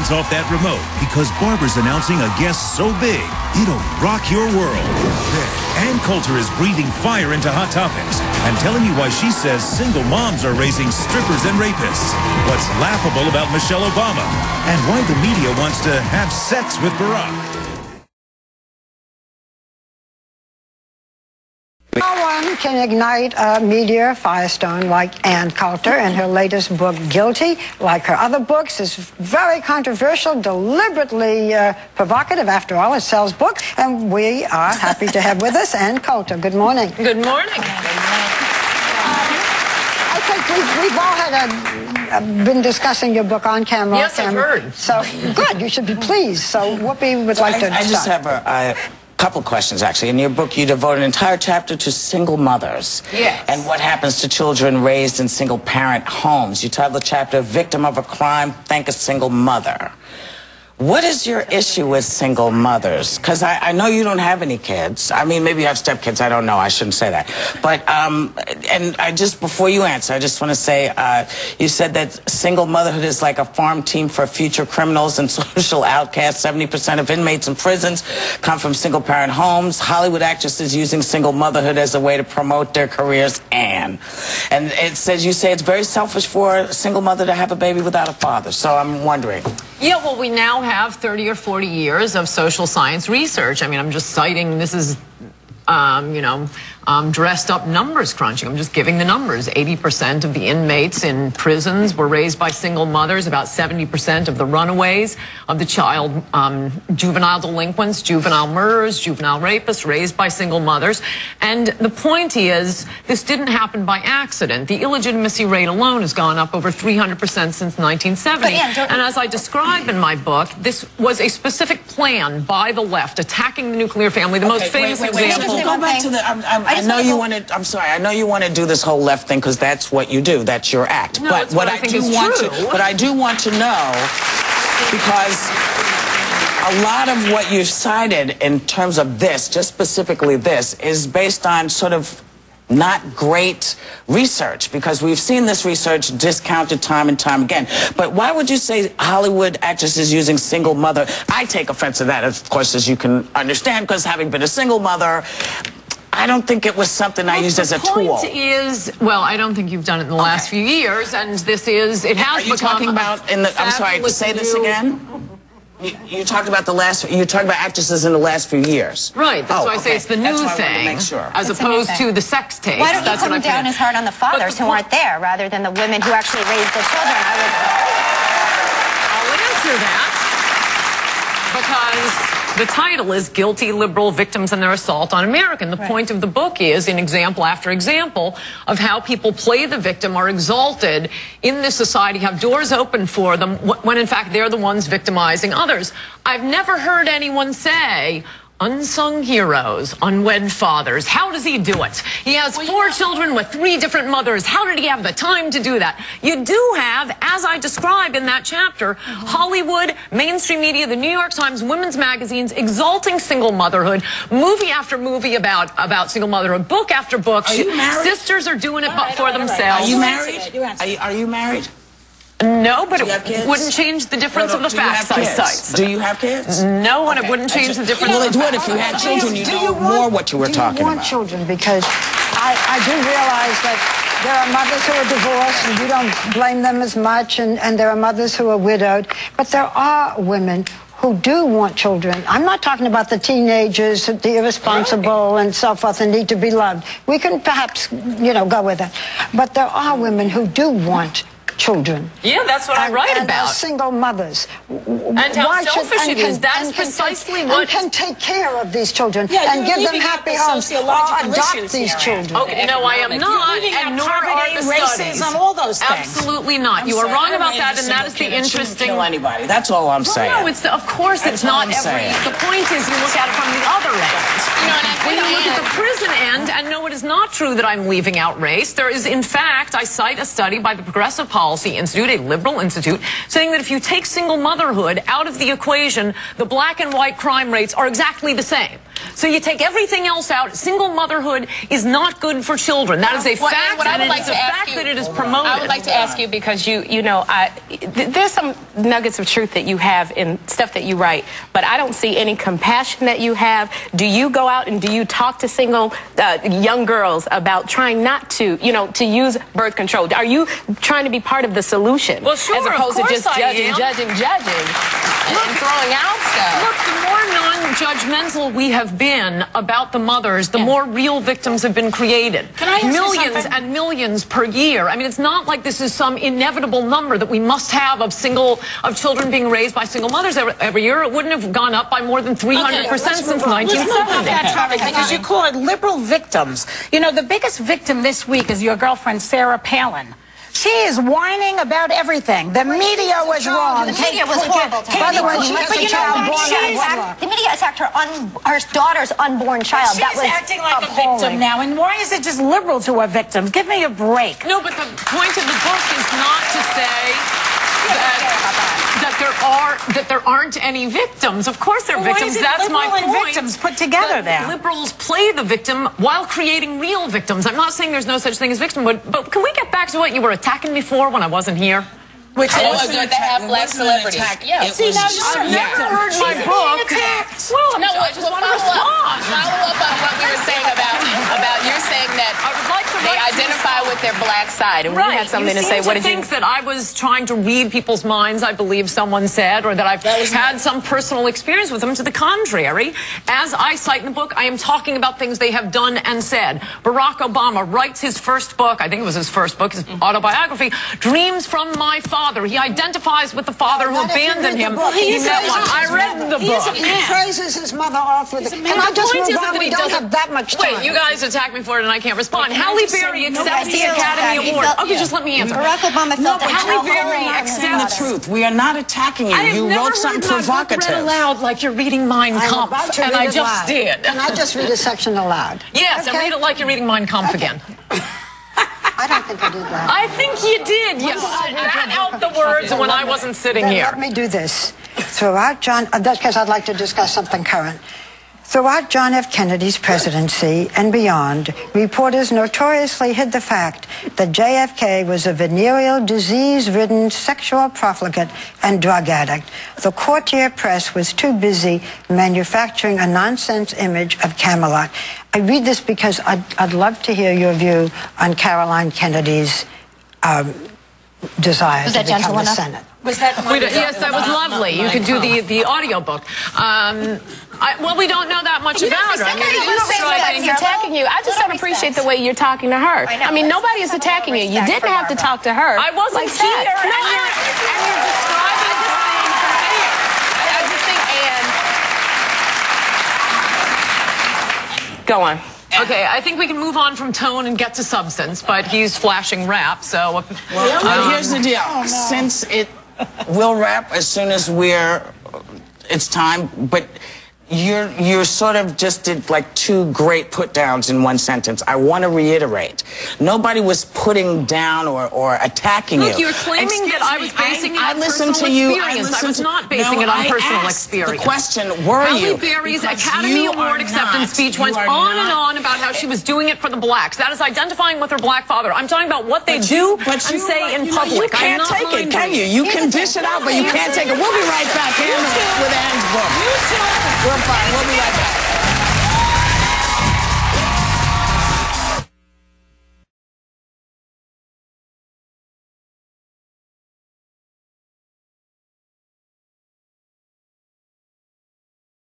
hands off that remote because Barbara's announcing a guest so big, it'll rock your world. And Coulter is breathing fire into Hot Topics and telling you why she says single moms are raising strippers and rapists, what's laughable about Michelle Obama, and why the media wants to have sex with Barack. No one can ignite a meteor firestone like Ann Coulter, and her latest book, Guilty, like her other books, is very controversial, deliberately provocative. After all, it sells books, and we are happy to have with us Ann Coulter. Good morning. Good morning. I think we've all had been discussing your book on camera. Yes, I've heard. So, good, you should be pleased. So, Whoopi would like to start. I just have a couple questions, actually. In your book, you devote an entire chapter to single mothers. Yes. And what happens to children raised in single-parent homes. You title the chapter, Victim of a Crime, Thank a Single Mother. What is your issue with single mothers? Because I know you don't have any kids. I mean, maybe you have stepkids. I don't know. I shouldn't say that. But, and I just, before you answer, I just want to say, you said that single motherhood is like a farm team for future criminals and social outcasts. 70% of inmates in prisons come from single-parent homes. Hollywood actresses using single motherhood as a way to promote their careers, and it says, you say it's very selfish for a single mother to have a baby without a father. So I'm wondering. Yeah, well, we now have 30 or 40 years of social science research. I mean, I'm just citing, this is, you know, dressed up numbers crunching. I'm just giving the numbers. 80% of the inmates in prisons were raised by single mothers. About 70% of the runaways of the child, juvenile delinquents, juvenile murderers, juvenile rapists, raised by single mothers. And the point is, this didn't happen by accident. The illegitimacy rate alone has gone up over 300% since 1970. And as I describe in my book, this was a specific plan by the left, attacking the nuclear family. The most famous example. Go back to the, I know you want to. I'm sorry. I know you want to do this whole left thing because that's what you do. That's your act. No, but what I do want to, but I do want to know, because a lot of what you've cited in terms of this, just specifically this, is based on sort of not great research, because we've seen this research discounted time and time again. But why would you say Hollywood actresses using single mother? I take offense to that, of course, as you can understand, because having been a single mother, I don't think it was something I used as a tool. The point is, well, I don't think you've done it in the last few years, and this is, it has become. Are you talking about in the, I'm sorry, say this again? You talked about you talked about actresses in the last few years. Right, that's why I say it's the new thing, as opposed to the sex tapes. Why don't you come down as hard on the fathers who aren't there, rather than the women who actually raised the children? I'll answer that, because the title is Guilty Liberal Victims and Their Assault on America. The point of the book is, in example after example, of how people play the victim, are exalted in this society, have doors open for them, when in fact they're the ones victimizing others. I've never heard anyone say, unsung heroes, unwed fathers. How does he do it? He has 4 children with 3 different mothers. How did he have the time to do that? You do have, as I describe in that chapter, Hollywood, mainstream media, the New York Times, women's magazines exalting single motherhood, movie after movie about single motherhood, book after book. Are you married? Sisters are doing it for themselves. Are you married? Are you married? No, but it wouldn't change the difference of the facts I cite. Do you have kids? No, and it wouldn't change the difference. Well, it would if you had children. You know more what you were talking about. Do you want children? Because I do realize that there are mothers who are divorced, and you don't blame them as much, and there are mothers who are widowed. But there are women who do want children. I'm not talking about the teenagers, the irresponsible and so forth, and need to be loved. We can perhaps, you know, go with it. But there are women who do want children. Yeah, that's what I write about. And single mothers. And how selfish it is. That's precisely what... And can take care of these children and give them happy homes or adopt these children. Okay, no, I am not, and nor are the studies. Racism, all those things. Absolutely not. You are wrong about that, and that is the interesting... Kill anybody. That's all I'm saying. No, it's of course it's not every... The point is you look at it from the other end. You know, and when you look at the prison end, and no, it is not true that I'm leaving out race. There is, in fact, I cite a study by the Progressive Policy Institute, a liberal institute, saying that if you take single motherhood out of the equation, the black and white crime rates are exactly the same. So you take everything else out. Single motherhood is not good for children. That is a fact. What I would and like it's to a ask fact you, that it is promoted. I would like to ask you, because you know, there's some nuggets of truth that you have in stuff that you write, but I don't see any compassion that you have. Do you go out and do you talk to single young girls about trying not to, you know, to use birth control? Are you trying to be part of the solution? Well, sure, as opposed of to just course judging and throwing out stuff. Look, the more non-judgmental we have been about the mothers, the more real victims have been created. Can I ask you millions something? and millions per year. I mean, it's not like this is some inevitable number that we must have of children being raised by single mothers every year. It wouldn't have gone up by more than 300% since 1970. That topic, because you call it liberal victims. You know, the biggest victim this week is your girlfriend, Sarah Palin. She is whining about everything. The media was wrong. The media was horrible. By the way, she has a child born out of wedlock. The media attacked her daughter's unborn child. She's That was acting like a appalling. victim now, and why is it just liberal to her victims? Give me a break. No, but the point of the book is not to say that there aren't any victims. Of course there are victims. That's my point. Victims put together that now. Liberals play the victim while creating real victims. I'm not saying there's no such thing as victim, but can we get back to what you were attacking me for when I wasn't here? Which is good to have black celebrities. Yeah. See, now you're I've never heard my book. Well, no, I just want to respond. Follow up on what we were saying about you're saying that I would like to they identify with their black side, and we had something you to say. seem What to did you think that I was trying to read people's minds, I believe someone said, or that I've had some personal experience with them. To the contrary, as I cite in the book, I am talking about things they have done and said. Barack Obama writes his first book, I think it was his first book, his autobiography, Dreams from My Father. He identifies with the father who abandoned him. He met one. I read the book. He praises his mother off with it. Can I just move on? We don't have that much time. Wait, you guys attack me for it and I can't respond. Halle Berry accepts the Academy Award. Okay, just let me answer. Barack Obama felt that Halle Berry accepts The truth. We are not attacking you. You wrote something provocative. Read aloud like you're reading Mein Kampf, and I just did. Can I just read a section aloud? Yes, and read it like you're reading Mein Kampf again. I don't think I did that. I think you did. You spat out the words when I wasn't sitting here. Let me do this. Throughout that's because I'd like to discuss something current. Throughout John F. Kennedy's presidency and beyond, reporters notoriously hid the fact that JFK was a venereal, disease-ridden sexual profligate and drug addict. The courtier press was too busy manufacturing a nonsense image of Camelot. I read this because I'd love to hear your view on Caroline Kennedy's desire to become the Senate. Was that Yes, that was lovely. You could do the audio book. Well, we don't know that much about her. Nobody's attacking you. I just don't appreciate the way you're talking to her. I mean, nobody is attacking you. You didn't have to talk to her. I wasn't like here. that. And you're describing this thing from here. I just think, Ann. Go on. Okay, I think we can move on from tone and get to substance, but he's flashing rap, so... Well, here's the deal. Since we'll wrap as soon as it's time, but you sort of just did like two great put-downs in one sentence. I want to reiterate. Nobody was putting down or attacking you. Look, you're claiming that I was basing it on personal experience. I was not basing it on personal experience. The question, were you? Halle Berry's Academy Award acceptance speech went on and on about how she was doing it for the blacks. That is identifying with her black father. I'm talking about what they do and say in public. You can't take it, can you? You can dish it out, but you can't take it. We'll be right back here with Ann's book. We're fine. We'll be right back.